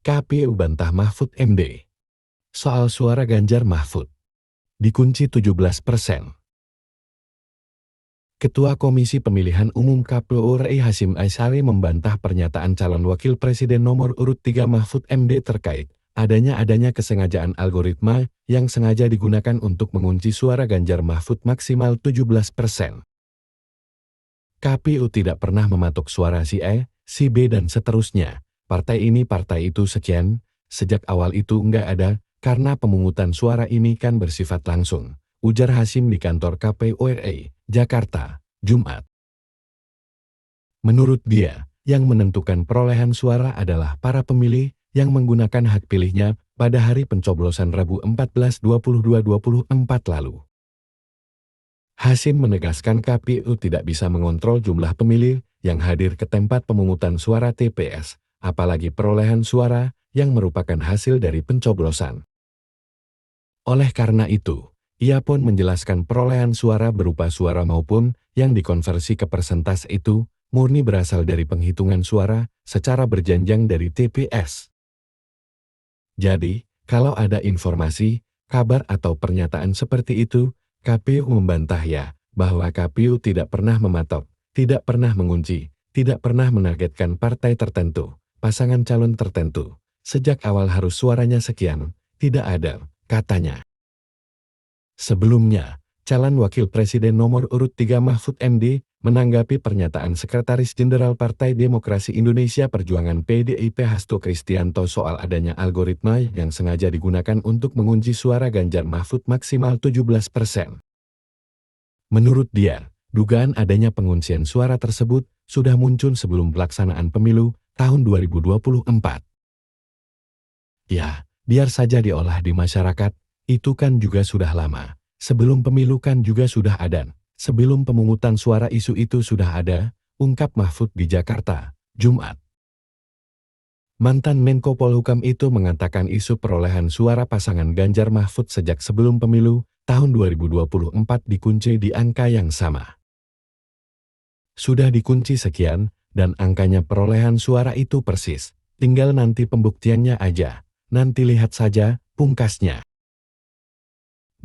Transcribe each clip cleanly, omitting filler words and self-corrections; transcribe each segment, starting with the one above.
KPU bantah Mahfud MD. Soal suara Ganjar Mahfud. Dikunci 17%. Ketua Komisi Pemilihan Umum KPU RI Hasyim Asyari membantah pernyataan calon wakil presiden nomor urut 3 Mahfud MD terkait adanya kesengajaan algoritma yang sengaja digunakan untuk mengunci suara Ganjar Mahfud maksimal 17%. KPU tidak pernah mematok suara si A, si B dan seterusnya. Partai ini partai itu sekian, sejak awal itu nggak ada, karena pemungutan suara ini kan bersifat langsung, ujar Hasyim di kantor KPU RI, Jakarta, Jumat. Menurut dia, yang menentukan perolehan suara adalah para pemilih yang menggunakan hak pilihnya pada hari pencoblosan Rabu 14/22/24 lalu. Hasyim menegaskan KPU tidak bisa mengontrol jumlah pemilih yang hadir ke tempat pemungutan suara TPS, apalagi perolehan suara yang merupakan hasil dari pencoblosan. Oleh karena itu, ia pun menjelaskan perolehan suara berupa suara maupun yang dikonversi ke persentase itu murni berasal dari penghitungan suara secara berjenjang dari TPS. Jadi, kalau ada informasi, kabar atau pernyataan seperti itu, KPU membantah ya, bahwa KPU tidak pernah mematok, tidak pernah mengunci, tidak pernah menargetkan partai tertentu, pasangan calon tertentu. Sejak awal harus suaranya sekian, tidak ada, katanya. Sebelumnya, calon wakil presiden nomor urut 3 Mahfud MD menanggapi pernyataan Sekretaris Jenderal Partai Demokrasi Indonesia Perjuangan PDIP Hasto Kristianto soal adanya algoritma yang sengaja digunakan untuk mengunci suara Ganjar Mahfud maksimal 17%. Menurut dia, dugaan adanya penguncian suara tersebut sudah muncul sebelum pelaksanaan pemilu tahun 2024. Ya, biar saja diolah di masyarakat, itu kan juga sudah lama. Sebelum pemilu kan juga sudah ada. Sebelum pemungutan suara isu itu sudah ada, ungkap Mahfud di Jakarta, Jumat. Mantan Menko Polhukam itu mengatakan isu perolehan suara pasangan Ganjar Mahfud sejak sebelum pemilu tahun 2024 dikunci di angka yang sama. Sudah dikunci sekian, dan angkanya perolehan suara itu persis, tinggal nanti pembuktiannya aja, nanti lihat saja, pungkasnya.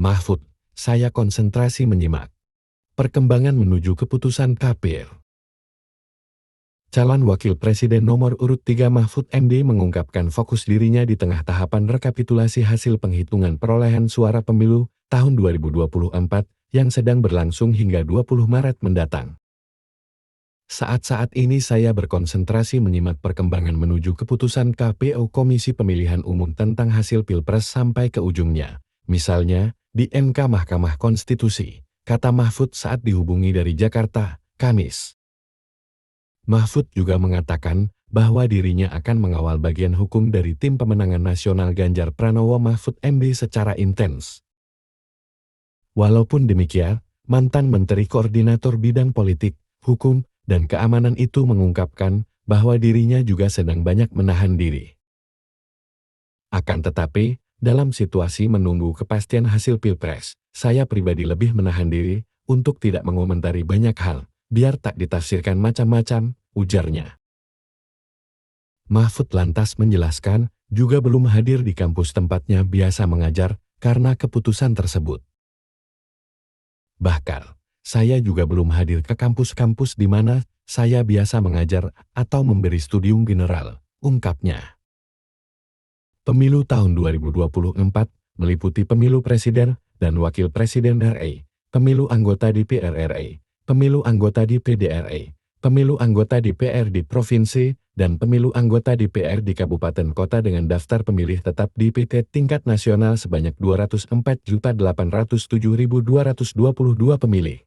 Mahfud, saya konsentrasi menyimak perkembangan menuju keputusan KPU. Calon wakil presiden nomor urut 3 Mahfud MD mengungkapkan fokus dirinya di tengah tahapan rekapitulasi hasil penghitungan perolehan suara pemilu tahun 2024 yang sedang berlangsung hingga 20 Maret mendatang. Saat-saat ini saya berkonsentrasi menyimak perkembangan menuju keputusan KPU Komisi Pemilihan Umum tentang hasil Pilpres sampai ke ujungnya, misalnya di MK Mahkamah Konstitusi, kata Mahfud saat dihubungi dari Jakarta, Kamis. Mahfud juga mengatakan bahwa dirinya akan mengawal bagian hukum dari tim pemenangan nasional Ganjar Pranowo Mahfud MD secara intens. Walaupun demikian, mantan Menteri Koordinator Bidang Politik, Hukum, dan Keamanan itu mengungkapkan bahwa dirinya juga sedang banyak menahan diri. Akan tetapi, dalam situasi menunggu kepastian hasil Pilpres, saya pribadi lebih menahan diri untuk tidak mengomentari banyak hal, biar tak ditafsirkan macam-macam, ujarnya. Mahfud lantas menjelaskan, juga belum hadir di kampus tempatnya biasa mengajar karena keputusan tersebut. Bahkan, saya juga belum hadir ke kampus-kampus di mana saya biasa mengajar atau memberi studium general, ungkapnya. Pemilu tahun 2024 meliputi pemilu presiden dan wakil presiden RI, pemilu anggota DPR RI, pemilu anggota DPD RI, pemilu anggota DPR di provinsi, dan pemilu anggota DPR di kabupaten kota dengan daftar pemilih tetap DPT tingkat nasional sebanyak 204.807.222 pemilih.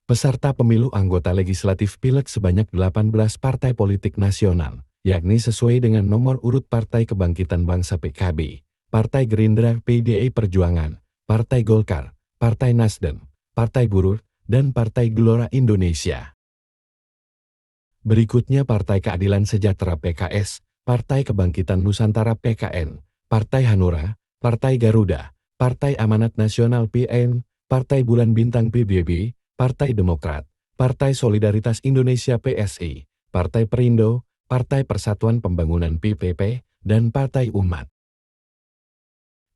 Peserta pemilu anggota legislatif Pileg sebanyak 18 partai politik nasional, yakni sesuai dengan nomor urut Partai Kebangkitan Bangsa PKB, Partai Gerindra PDI Perjuangan, Partai Golkar, Partai Nasdem, Partai Buruh, dan Partai Gelora Indonesia. Berikutnya Partai Keadilan Sejahtera PKS, Partai Kebangkitan Nusantara PKN, Partai Hanura, Partai Garuda, Partai Amanat Nasional PN, Partai Bulan Bintang PBB, Partai Demokrat, Partai Solidaritas Indonesia PSI, Partai Perindo, Partai Persatuan Pembangunan PPP, dan Partai Umat.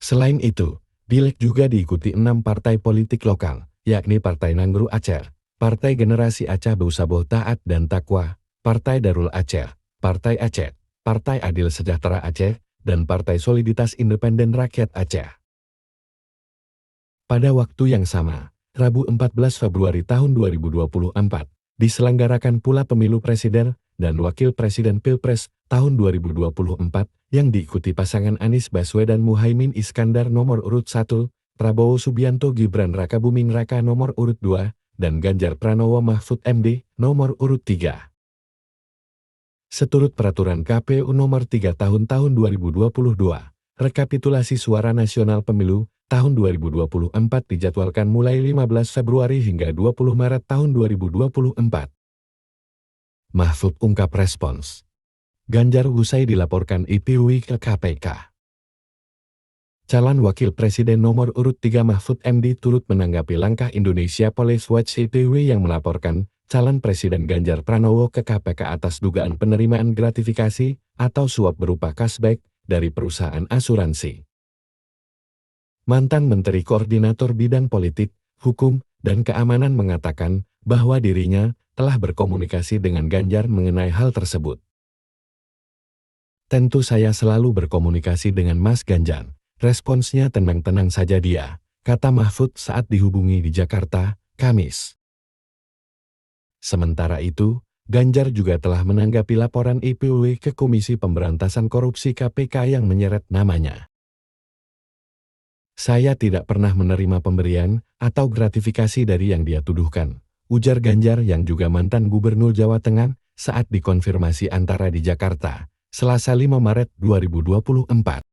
Selain itu, Pileg juga diikuti 6 partai politik lokal, yakni Partai Nanggru Aceh, Partai Generasi Aceh Beusaboh Taat dan Takwa, Partai Darul Aceh, Partai Aceh, Partai Adil Sejahtera Aceh, dan Partai Soliditas Independen Rakyat Aceh. Pada waktu yang sama, Rabu 14 Februari tahun 2024, diselenggarakan pula pemilu presiden dan wakil presiden Pilpres tahun 2024 yang diikuti pasangan Anies Baswedan Muhaimin Iskandar nomor urut 1, Prabowo Subianto Gibran Rakabuming Raka nomor urut 2, dan Ganjar Pranowo Mahfud MD nomor urut 3. Seturut peraturan KPU nomor 3 tahun 2022, rekapitulasi suara nasional pemilu tahun 2024 dijadwalkan mulai 15 Februari hingga 20 Maret tahun 2024. Mahfud ungkap respons. Ganjar usai dilaporkan IPW ke KPK. Calon Wakil Presiden nomor urut 3 Mahfud MD turut menanggapi langkah Indonesia Police Watch IPW yang melaporkan calon Presiden Ganjar Pranowo ke KPK atas dugaan penerimaan gratifikasi atau suap berupa cashback dari perusahaan asuransi. Mantan Menteri Koordinator Bidang Politik, Hukum, dan Keamanan mengatakan bahwa dirinya telah berkomunikasi dengan Ganjar mengenai hal tersebut. Tentu saya selalu berkomunikasi dengan Mas Ganjar, responsnya tenang-tenang saja dia, kata Mahfud saat dihubungi di Jakarta, Kamis. Sementara itu, Ganjar juga telah menanggapi laporan IPW ke Komisi Pemberantasan Korupsi KPK yang menyeret namanya. Saya tidak pernah menerima pemberian atau gratifikasi dari yang dia tuduhkan, ujar Ganjar yang juga mantan Gubernur Jawa Tengah saat dikonfirmasi antara di Jakarta, Selasa 5 Maret 2024.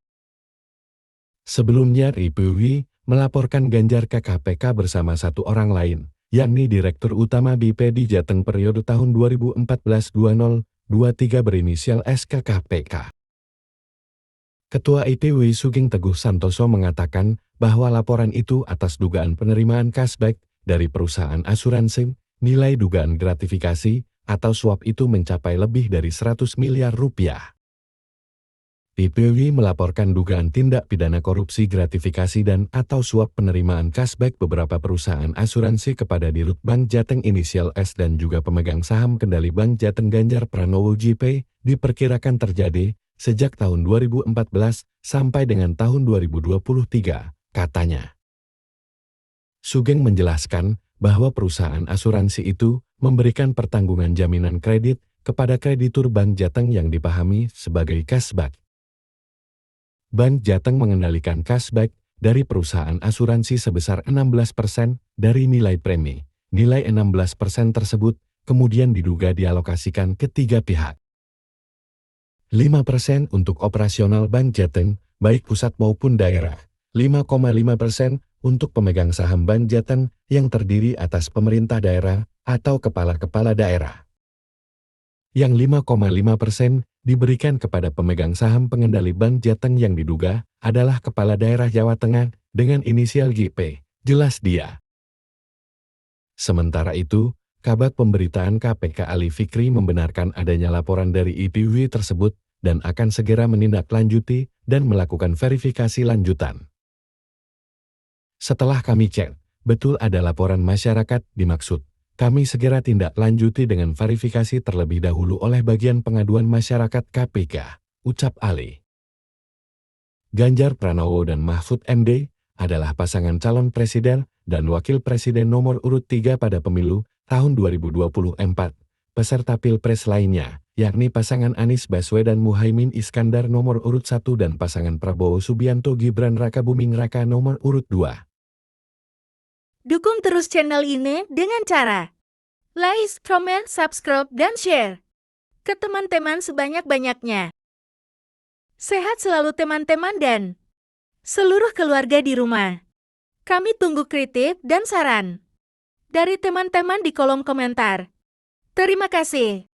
Sebelumnya IPW melaporkan Ganjar ke KPK bersama satu orang lain, yakni Direktur Utama BPD Jateng periode tahun 2014-2023 berinisial S ke KPK. Ketua IPW Sugeng Teguh Santoso mengatakan bahwa laporan itu atas dugaan penerimaan cashback dari perusahaan asuransi, nilai dugaan gratifikasi atau suap itu mencapai lebih dari 100 miliar rupiah. IPW melaporkan dugaan tindak pidana korupsi gratifikasi dan atau suap penerimaan cashback beberapa perusahaan asuransi kepada Dirut Bank Jateng inisial S dan juga pemegang saham kendali Bank Jateng Ganjar Pranowo JP diperkirakan terjadi sejak tahun 2014 sampai dengan tahun 2023, katanya. Sugeng menjelaskan bahwa perusahaan asuransi itu memberikan pertanggungan jaminan kredit kepada kreditur Bank Jateng yang dipahami sebagai cashback. Bank Jateng mengendalikan cashback dari perusahaan asuransi sebesar 16% dari nilai premi. Nilai 16% tersebut kemudian diduga dialokasikan ke tiga pihak. 5% untuk operasional Bank Jateng, baik pusat maupun daerah. 5,5% untuk pemegang saham Bank Jateng yang terdiri atas pemerintah daerah atau kepala-kepala daerah. Yang 5,5% diberikan kepada pemegang saham pengendali Bank Jateng yang diduga adalah Kepala Daerah Jawa Tengah dengan inisial JP, jelas dia. Sementara itu, Kabag Pemberitaan KPK Ali Fikri membenarkan adanya laporan dari IPW tersebut dan akan segera menindaklanjuti dan melakukan verifikasi lanjutan. Setelah kami cek, betul ada laporan masyarakat dimaksud. Kami segera tindak lanjuti dengan verifikasi terlebih dahulu oleh bagian pengaduan masyarakat KPK, ucap Ali. Ganjar Pranowo dan Mahfud MD adalah pasangan calon presiden dan wakil presiden nomor urut 3 pada pemilu tahun 2024. Peserta Pilpres lainnya, yakni pasangan Anies Baswedan Muhaimin Iskandar nomor urut 1 dan pasangan Prabowo Subianto Gibran Rakabuming Raka nomor urut 2. Dukung terus channel ini dengan cara like, comment, subscribe, dan share ke teman-teman sebanyak-banyaknya. Sehat selalu teman-teman dan seluruh keluarga di rumah. Kami tunggu kritik dan saran dari teman-teman di kolom komentar. Terima kasih.